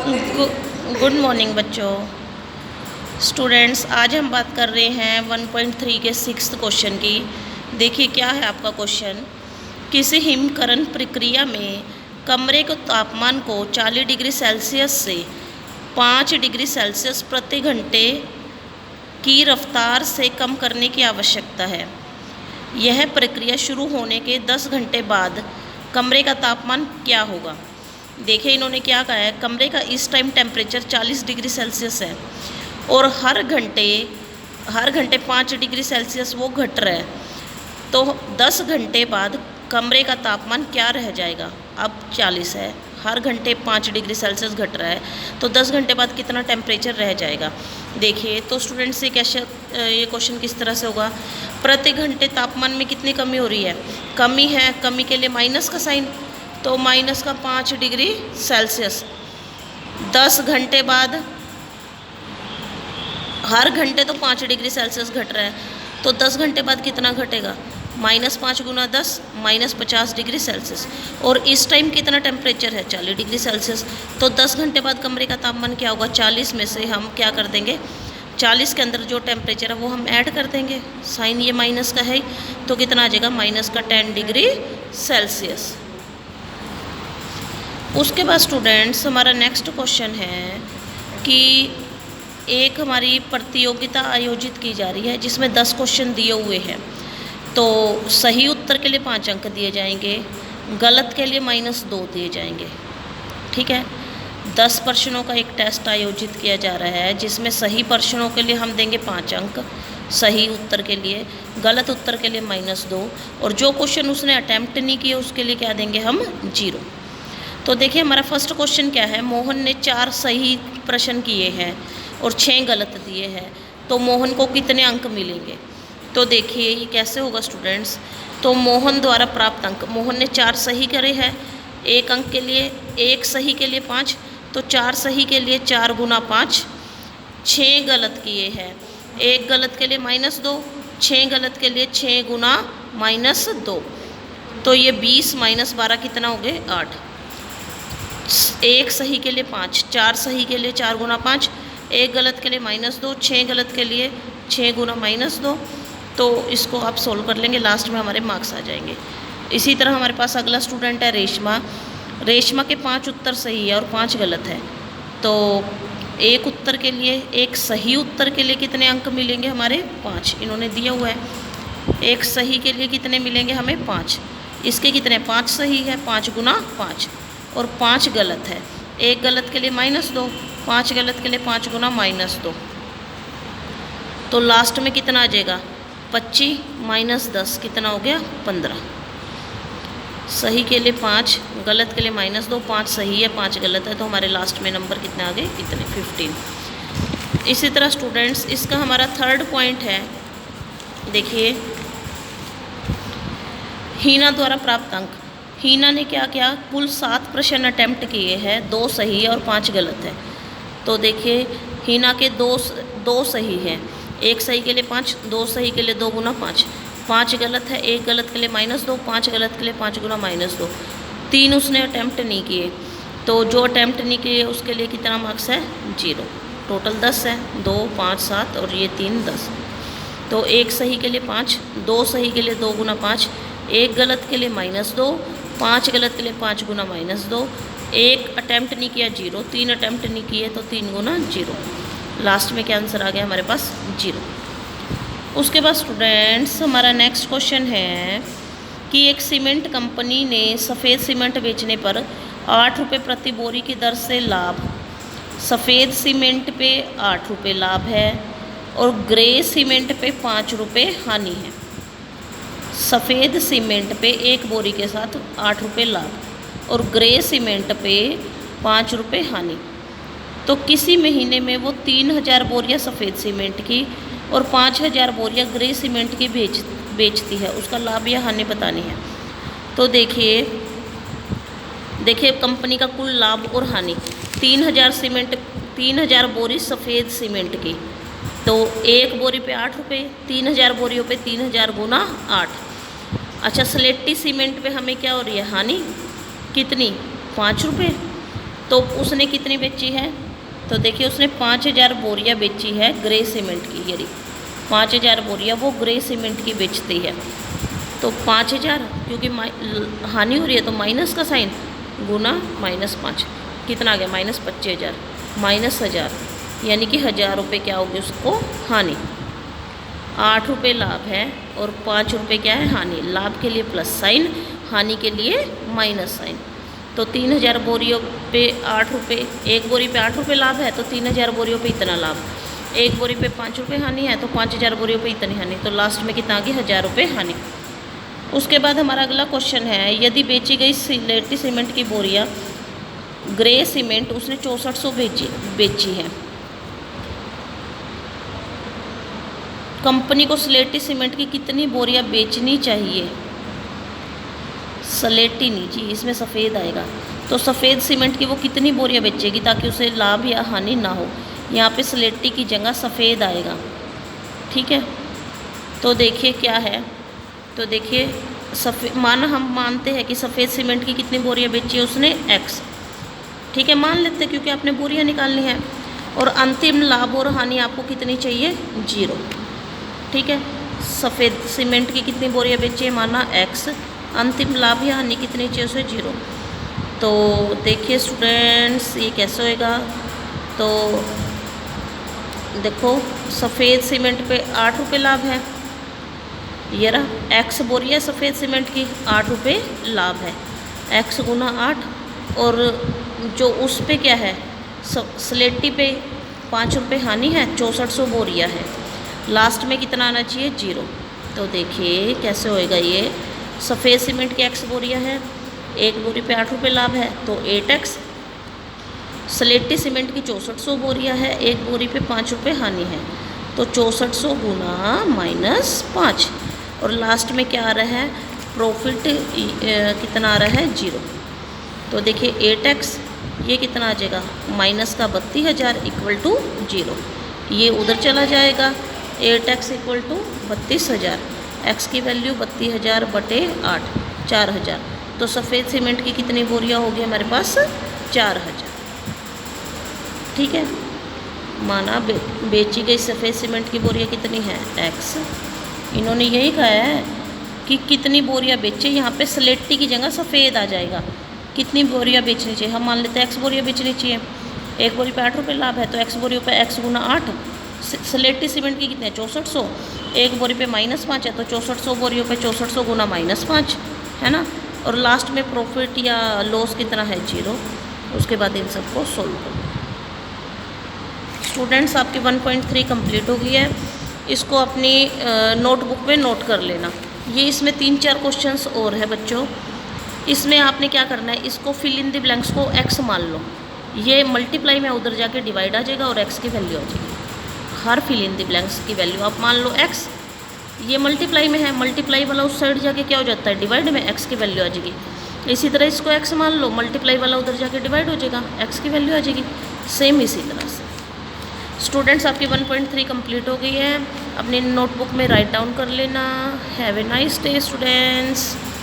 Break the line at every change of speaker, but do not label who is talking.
Good morning बच्चों। Students, आज हम बात कर रहे हैं 1.3 के 6th क्वेश्चन की। देखिए क्या है आपका क्वेश्चन। किसी हिमकरण प्रक्रिया में कमरे के तापमान को 40 डिग्री सेल्सियस से 5 डिग्री सेल्सियस प्रति घंटे की रफ्तार से कम करने की आवश्यकता है। यह प्रक्रिया शुरू होने के 10 घंटे बाद कमरे का तापमान क्या होगा। देखिए इन्होंने क्या कहा है, कमरे का इस टाइम टेम्परेचर 40 डिग्री सेल्सियस है और हर घंटे 5 डिग्री सेल्सियस वो घट रहा है। तो 10 घंटे बाद कमरे का तापमान क्या रह जाएगा। अब 40 है, हर घंटे 5 डिग्री सेल्सियस घट रहा है, तो 10 घंटे बाद कितना टेम्परेचर रह जाएगा। देखिए तो स्टूडेंट से ये क्वेश्चन किस तरह से होगा। प्रति घंटे तापमान में कितनी कमी हो रही है, कमी है, कमी के लिए माइनस का साइन, तो माइनस का 5 डिग्री सेल्सियस। 10 घंटे बाद हर घंटे तो 5 डिग्री सेल्सियस घट रहा है, तो 10 घंटे बाद कितना घटेगा, -5 गुना 10 -50 डिग्री सेल्सियस। और इस टाइम कितना टेम्परेचर है, 40 डिग्री सेल्सियस। तो 10 घंटे बाद कमरे का तापमान क्या होगा, 40 में से हम क्या कर देंगे, 40 के अंदर जो टेम्परेचर है वो हम ऐड कर देंगे। साइन ये माइनस का है, तो कितना आ जाएगा, -10 डिग्री सेल्सियस। उसके बाद स्टूडेंट्स हमारा नेक्स्ट क्वेश्चन है कि एक हमारी प्रतियोगिता आयोजित की जा रही है जिसमें 10 क्वेश्चन दिए हुए हैं। तो सही उत्तर के लिए 5 अंक दिए जाएंगे, गलत के लिए -2 दिए जाएंगे। ठीक है, 10 प्रश्नों का एक टेस्ट आयोजित किया जा रहा है जिसमें सही प्रश्नों के लिए हम देंगे 5 अंक, सही उत्तर के लिए, गलत उत्तर के लिए -2, और जो क्वेश्चन उसने अटैम्प्ट नहीं किए उसके लिए क्या देंगे हम, 0। तो देखिए हमारा फर्स्ट क्वेश्चन क्या है, मोहन ने 4 सही प्रश्न किए हैं और 6 गलत दिए हैं, तो मोहन को कितने अंक मिलेंगे। तो देखिए ये कैसे होगा स्टूडेंट्स। तो मोहन द्वारा प्राप्त अंक, मोहन ने 4 सही करे हैं, 1 अंक के लिए, 1 सही के लिए 5, तो 4 सही के लिए 4 गुना 5। 6 गलत किए हैं, 1 गलत के लिए -2, 6 गलत के लिए 6 गुना -2, तो ये 20 - 12 कितना हो गए, 8। 1 सही के लिए 5, 4 सही के लिए 4 गुना 5, 1 गलत के लिए -2, 6 गलत के लिए 6 गुना -2। तो इसको आप सोल्व कर लेंगे, लास्ट में हमारे मार्क्स आ जाएंगे। इसी तरह हमारे पास अगला स्टूडेंट है रेशमा। रेशमा के 5 उत्तर सही है और 5 गलत है। तो एक उत्तर के लिए, एक सही उत्तर के लिए कितने अंक मिलेंगे हमारे, 5 इन्होंने दिया हुआ है। एक सही के लिए कितने मिलेंगे हमें, 5। इसके कितने, 5 सही है, 5 गुना 5, और 5 गलत है। 1 गलत के लिए -2, 5 गलत के लिए 5 गुना -2, तो लास्ट में कितना आ जाएगा, 25 - 10 कितना हो गया, 15। सही के लिए 5, गलत के लिए -2, 5 सही है 5 गलत है, तो हमारे लास्ट में नंबर कितने आ गए, इतने, 15। इसी तरह स्टूडेंट्स इसका हमारा थर्ड पॉइंट है, देखिए हीना द्वारा प्राप्त अंक। हीना ने क्या किया, कुल 7 प्रश्न अटैम्प्ट किए हैं, 2 सही है और 5 गलत है। तो देखिए हीना के 2 सही है, 1 सही के लिए 5, 2 सही के लिए 2 गुना 5, 5 गलत है, 1 गलत के लिए -2, 5 गलत के लिए 5 गुना -2, 3 उसने अटैम्प्ट नहीं किए, तो जो अटैम्प्ट नहीं किए उसके लिए कितना मार्क्स है, 0। टोटल 10 है, 2 5 7 और ये 3 10। तो 1 सही के लिए 5, 2 सही के लिए 2 गुना 5, 1 गलत के लिए -2, 5 गलत के लिए 5 गुना -2, 1 अटैम्प्ट नहीं किया 0, 3 अटैम्प्ट नहीं किए तो 3 गुना 0। लास्ट में क्या आंसर आ गया हमारे पास, 0। उसके बाद स्टूडेंट्स हमारा नेक्स्ट क्वेश्चन है कि एक सीमेंट कंपनी ने सफ़ेद सीमेंट बेचने पर 8 रुपये प्रति बोरी की दर से लाभ, सफ़ेद सीमेंट पे 8 रुपये लाभ है और ग्रे सीमेंट पे 5 रुपये हानि है। सफ़ेद सीमेंट पे 1 बोरी के साथ 8 रुपये लाभ और ग्रे सीमेंट पे 5 रुपये हानि। तो किसी महीने में वो 3000 बोरियाँ सफ़ेद सीमेंट की और 5000 बोरियाँ ग्रे सीमेंट की बेचती है, उसका लाभ या हानि बतानी है। तो देखिए कंपनी का कुल लाभ और हानि, 3000 बोरी सफ़ेद सीमेंट की, तो 1 बोरी पे 8 रुपये, 3000 बोरियों पे 3000 गुना 8। अच्छा स्लेटी सीमेंट पे हमें क्या हो रही है, हानि कितनी, 5 रुपये। तो उसने कितनी बेची है, तो देखिए उसने 5000 बोरियां बेची है ग्रे सीमेंट की। ये 5000 बोरियां वो ग्रे सीमेंट की बेचती है। तो 5000 क्योंकि हानि हो रही है तो माइनस का साइन गुना -5 कितना आ गया -25,000 -1000 यानी कि 1000 रुपये क्या होगी उसको हानि। 8 रुपये लाभ है और 5 रुपये क्या है हानि। लाभ के लिए प्लस साइन, हानि के लिए माइनस साइन। तो 3000 बोरियों पे 8 रुपये, एक बोरी पे 8 रुपये लाभ है तो 3000 बोरियों पे इतना लाभ। एक बोरी पे 5 रुपये हानि है तो 5000 बोरियों पे इतनी हानि। तो लास्ट में कितना आ गया 1000 रुपये हानि। उसके बाद हमारा अगला क्वेश्चन है, यदि बेची गई सिलेटी सीमेंट की बोरियां ग्रे सीमेंट उसने 6400 बेची है, कंपनी को स्लेटी सीमेंट की कितनी बोरियां बेचनी चाहिए। स्लेटी नहीं जी, इसमें सफ़ेद आएगा। तो सफ़ेद सीमेंट की वो कितनी बोरियां बेचेगी ताकि उसे लाभ या हानि ना हो। यहाँ पे स्लेटी की जगह सफ़ेद आएगा, ठीक है। तो देखिए क्या है, तो देखिए हम मानते हैं कि सफ़ेद सीमेंट की कितनी बोरियां बेची है उसने x, ठीक है, मान लेते हैं क्योंकि आपने बोरियां निकालनी है। और अंतिम लाभ और हानि आपको कितनी चाहिए 0, ठीक है। सफ़ेद सीमेंट की कितनी बोरियां बेची है माना x, अंतिम लाभ या हानि कितनी चाहिए उसे 0। तो देखिए स्टूडेंट्स ये कैसे होएगा, तो देखो सफ़ेद सीमेंट पे 8 रुपये लाभ है, ये रहा x बोरिया सफ़ेद सीमेंट की 8 रुपये लाभ है, x गुना 8। और जो उस पे क्या है स्लेटी पे 5 रुपये हानि है, 6400 बोरिया है, लास्ट में कितना आना चाहिए 0। तो देखिए कैसे होएगा ये, सफ़ेद सीमेंट की x बोरिया है, एक बोरी पे 8 रुपये लाभ है तो 8x, स्लेटी सीमेंट की 6400 बोरिया है, एक बोरी पे 5 रुपये हानि है तो 6400 गुना -5। और लास्ट में क्या आ रहा है प्रॉफिट कितना आ रहा है 0। तो देखिए 8x ये कितना आ जाएगा माइनस का 32,000 इक्वल टू 0, ये उधर चला जाएगा। 8x इक्वल टू 32,000, x की वैल्यू 32,000 बटे 8 4000। तो सफ़ेद सीमेंट की कितनी बोरियां होगी हमारे पास 4000, ठीक है। माना बेची गई सफ़ेद सीमेंट की बोरियां कितनी है x। इन्होंने यही कहा है कि कितनी बोरियां बेचे, यहाँ पे स्लेटी की जगह सफ़ेद आ जाएगा। कितनी बोरियां बेचनी चाहिए, हम मान लेते हैं x बोरियां बेचनी चाहिए, एक बोरी पे 8 रुपये लाभ है तो x बोरियों पे x गुना 8। स्लेटी सीमेंट की कितनी है 6400, एक बोरी पे -5 है तो 6400 बोरियों पे 6400 गुना -5 है ना। और लास्ट में प्रॉफिट या लॉस कितना है 0। उसके बाद इन सबको सोल्व करो। स्टूडेंट्स आपकी 1.3 कंप्लीट हो गई है, इसको अपनी नोटबुक में नोट कर लेना। ये इसमें 3-4 क्वेश्चंस और है बच्चों। इसमें आपने क्या करना है, इसको फिल इन द ब्लैंक्स को x मान लो, ये मल्टीप्लाई में उधर जाके डिवाइड आ जाएगा और x की वैल्यू आ जाएगी। हर फिल इन द ब्लैंक्स की वैल्यू आप मान लो x, ये मल्टीप्लाई में है, मल्टीप्लाई वाला उस साइड जाके क्या हो जाता है डिवाइड में, x की वैल्यू आ जाएगी। इसी तरह इसको x मान लो, मल्टीप्लाई वाला उधर जाके डिवाइड हो जाएगा, x की वैल्यू आ जाएगी। सेम इसी तरह से स्टूडेंट्स आपकी 1.3 कंप्लीट हो गई है, अपनी नोटबुक में राइट डाउन कर लेना। Have a nice day students.